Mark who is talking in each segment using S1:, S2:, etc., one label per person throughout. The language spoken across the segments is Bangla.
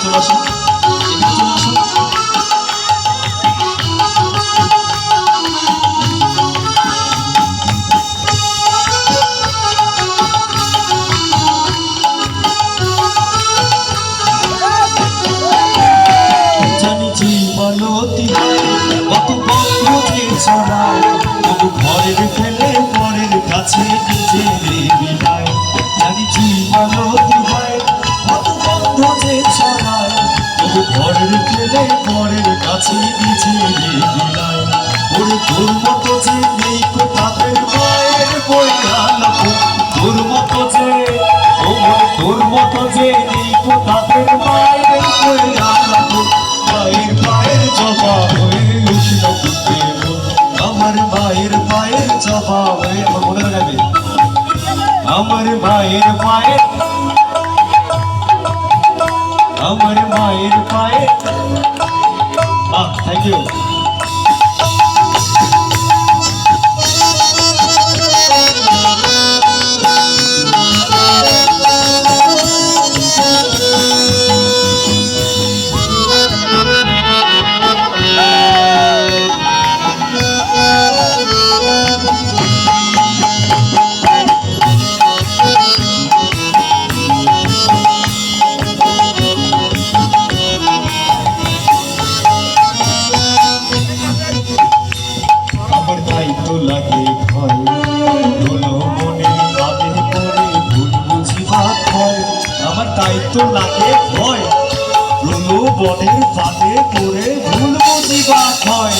S1: চলে আসো, এখানে চলে আসো। জানি জীবনতি কত বন্ধ যে ছড়ায়, তবু ঘরের ফেলে পরের কাছে নিজের বিদায়। জানি জীবনতি হয় কত বন্ধ যে ছড়ায়, তবু ঘরের ফেলে পরের কাছে নিজের বিদায়। ওরে তোর মতো যে নেই কো তাদের মায়ের বইয়া লাপো, তোর মতো যে তোর মতো যে নেই কো তাদের মায়ের বইয়া লাপো। মায়ের পায়ের জবা হয়ে উঠল ফুটে মন, আমার মায়ের পায়ের জবা হয়ে, আমার মনে লাগাবে আমার মায়ের পায়ের, আমার মায়ের পায়ের। Thank you. লাগে ভয় হলো মনে বাদে পড়ে ভুল বুঝিবা ভয়, আমার তাই তো লাগে ভয় হলো বনের বাদে পড়ে ভুল বুঝিবা ভয়,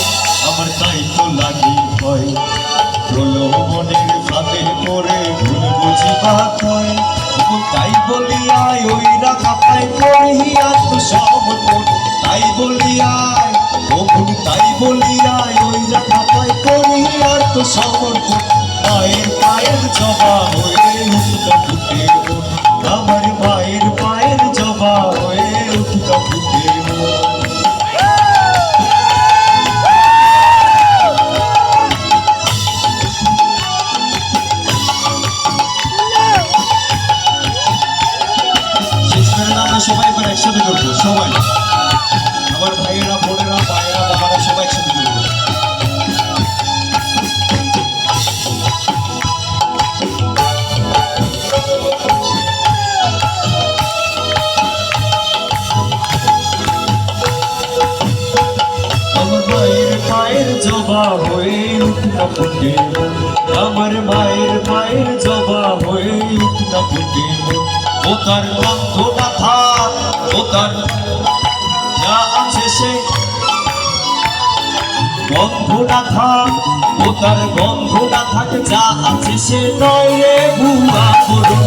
S1: আমার তাই তো লাগে ভয় হলো মনের বাদে পড়ে ভুল বুঝিবা ভয়। তাই বলিয়ায় ওই রাখা পাই করিয়া তো সমর্পণ, তাই বলিয়ায় তাই বলিয়ায় ওই রাখা পাই করিয়া তো সমর্পণ। মায়ের পায়ের জবা হয়ে উঠল ফুটে মন, আমার মায়ের পায়ের জবা হয়ে উঠল ফুটে মন। সবাই এবার একসাথে করবো, সবাই আমার ভাইয়েরা বোনেরা মায়েরা বাবারা সবাই একসাথে করবো। আমার মায়ের পায়ের জবা হয়ে উঠল ফুটে মন, আমার মায়ের পায়ের জবা হয়ে উঠল ফুটে মন। ও তার গন্ধ না থাক, ও তার যা আছে সে গন্ধ না থাক, ও তার গন্ধ না থাক, যা আছে সে নয় রে ভুয়া করো।